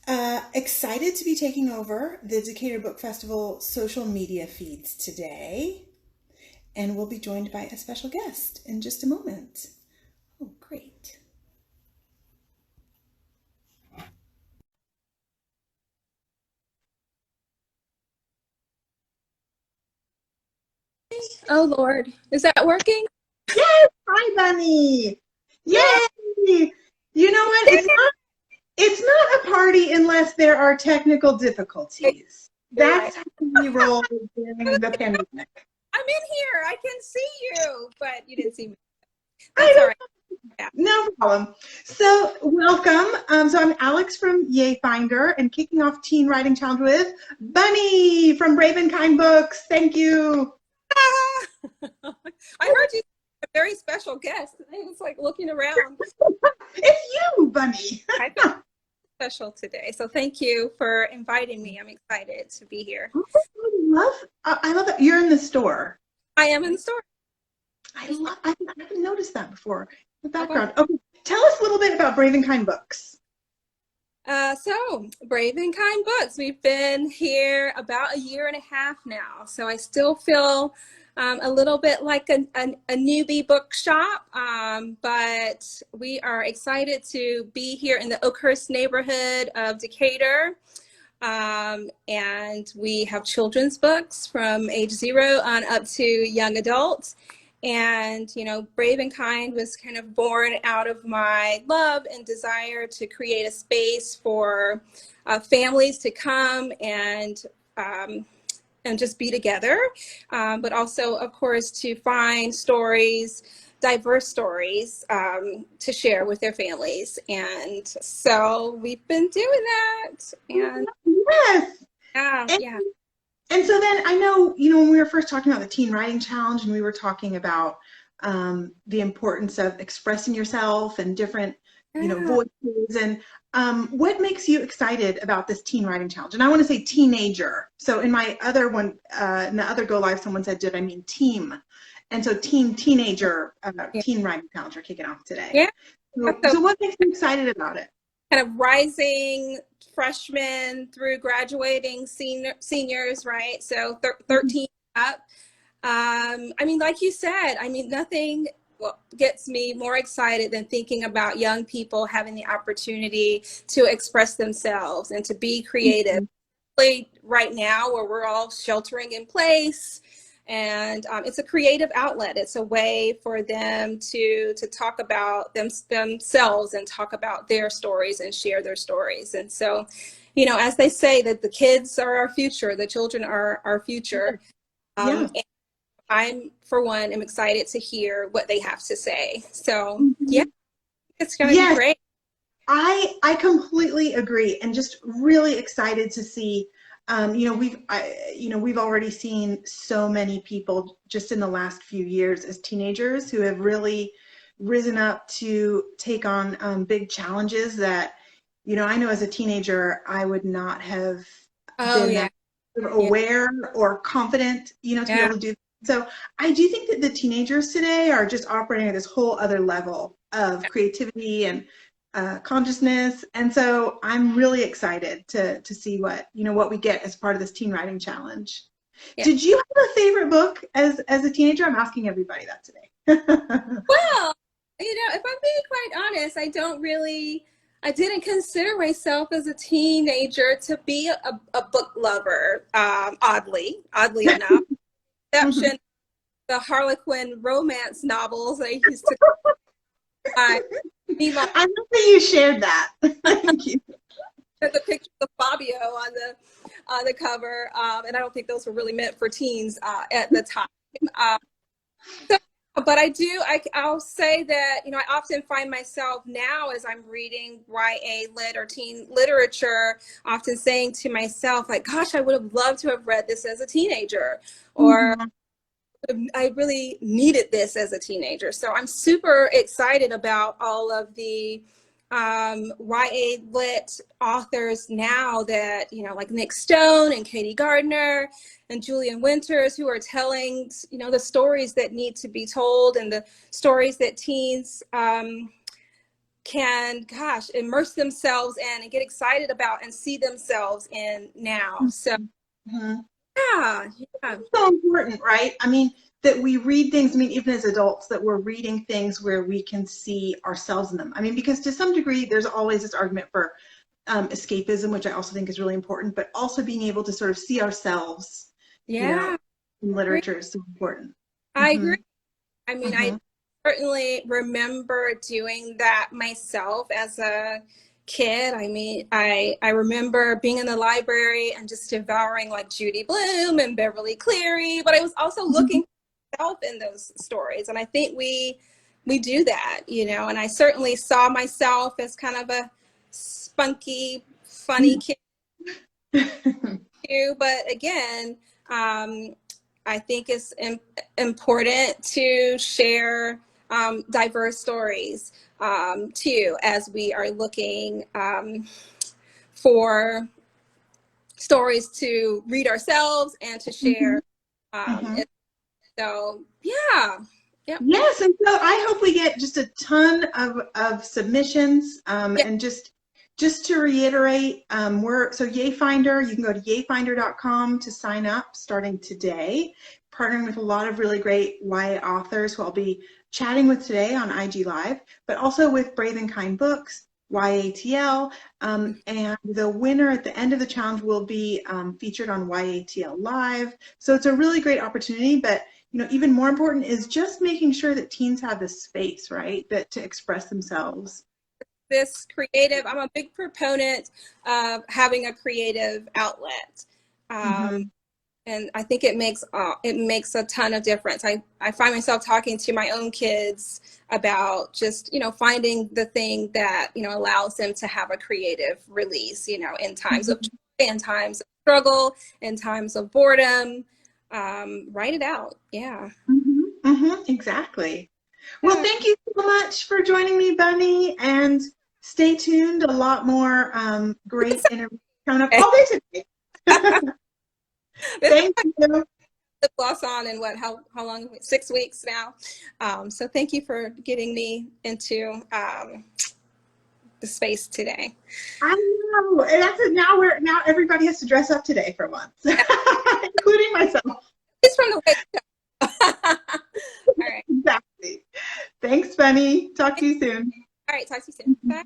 Excited to be taking over the Decatur Book Festival social media feeds today, and we'll be joined by a special guest in just a moment. Oh, great. Oh Lord, is that working? Yes, hi Bunnie. Yay! Yay! You know what? It's not a party unless there are technical difficulties. You're right. That's how we roll during the pandemic. I'm in here. I can see you, but you didn't see me. I That's all right. Yeah. No problem. So, welcome. So, I'm Alex from YayFinder and kicking off Teen Writing Challenge with Bunnie from Brave and Kind Books. Thank you. I heard you a very special guest. I was like looking around. It's you, Bunnie. I feel special today. So thank you for inviting me. I'm excited to be here. I love it. You're in the store. I am in the store. I haven't noticed that before. The Okay. background. Okay. Tell us a little bit about Brave and Kind Books. So Brave and Kind Books, we've been here about a year and a half now. So I still feel a little bit like a newbie bookshop, but we are excited to be here in the Oakhurst neighborhood of Decatur. And we have children's books from age 0 on up to young adults. And, you know, Brave and Kind was kind of born out of my love and desire to create a space for families to come and just be together, but also, of course, to find stories, diverse stories to share with their families. And so we've been doing that. And Yes. yeah, And, yeah. and so then I know, when we were first talking about the Teen Writing Challenge and we were talking about the importance of expressing yourself and different, Yeah. voices. And what makes you excited about this Teen Writing Challenge? And I want to say teenager. So in my other one, in the other Go Live, someone said, did I mean team? And so teenager, Yeah. Teen Writing Challenge are kicking off today. Yeah. So So what makes you excited about it? kind of rising freshmen through graduating seniors, right? So 13 up. I mean, like you said, I mean, nothing gets me more excited than thinking about young people having the opportunity to express themselves and to be creative. Right now, where we're all sheltering in place, and it's a creative outlet. It's a way for them to talk about themselves and talk about their stories and share their stories. And so, you know, as they say that the kids are our future, the children are our future. Yeah. And I'm, for one, am excited to hear what they have to say. So yeah, Mhm. it's going to be Yes, great. I completely agree, and just really excited to see. We've already seen so many people just in the last few years as teenagers who have really risen up to take on big challenges that, I know as a teenager I would not have Oh been yeah, that yeah, aware or confident, to be yeah, able to do. So I do think that the teenagers today are just operating at this whole other level of creativity and consciousness. And so I'm really excited to see what we get as part of this teen writing challenge. yeah. Did you have a favorite book as a teenager? I'm asking everybody that today. Well, you know, if I'm being quite honest, I didn't consider myself as a teenager to be a book lover, oddly enough. Exception the Harlequin romance novels I used to buy. Meanwhile, I love that you shared that. Thank you. the picture of Fabio on the cover, and I don't think those were really meant for teens at the time. Uh, So, but I'll say that, you know, I often find myself now as I'm reading YA lit or teen literature, often saying to myself, like, gosh, I would have loved to have read this as a teenager, or Mhm. I really needed this as a teenager. So I'm super excited about all of the YA lit authors now that, you know, like Nick Stone and Katie Gardner and Julian Winters, who are telling, you know, the stories that need to be told and the stories that teens can, gosh, immerse themselves in and get excited about and see themselves in now. So, Mm-hmm. yeah, yeah. So important, right? I mean, that we read things, I mean, even as adults, that we're reading things where we can see ourselves in them. I mean, because to some degree, there's always this argument for escapism, which I also think is really important, but also being able to sort of see ourselves, you know, Yeah, in I agree. literature is so important. I Mm-hmm. agree. I mean, I Mm-hmm. certainly remember doing that myself as a kid. I mean, I remember being in the library and just devouring like Judy Blume and Beverly Cleary, but I was also looking for myself in those stories. And I think we do that, you know, and I certainly saw myself as kind of a spunky, funny kid too. But again, I think it's important to share diverse stories too, as we are looking for stories to read ourselves and to share. Mm-hmm. So, yeah. Yep. Yes, and so I hope we get just a ton of submissions. Yep. And just to reiterate, we're so YayFinder. You can go to yayfinder.com to sign up starting today. Partnering with a lot of really great YA authors who I'll be chatting with today on IG Live, but also with Brave and Kind Books, YATL, and the winner at the end of the challenge will be featured on YATL Live. So it's a really great opportunity, but you know, even more important is just making sure that teens have the space, right, that to express themselves. This creative, I'm a big proponent of having a creative outlet. Mm-hmm. And I think it makes a ton of difference. I find myself talking to my own kids about just, you know, finding the thing that, you know, allows them to have a creative release, you know, in times of joy, in times of struggle, in times of boredom. Write it out. Yeah. Mm-hmm. Mm-hmm. Exactly. Well, Yeah. thank you so much for joining me, Bunnie, and stay tuned. A lot more great interviews coming up. Oh, basically. This is Thank you. lip gloss on in what, how long, 6 weeks now. So thank you for getting me into the space today. I know. And that's it. Now everybody has to dress up today for once, including myself. It's from the way. All right. Exactly. Thanks, Bunnie. Talk to you soon. All right. Talk to you soon. Bye.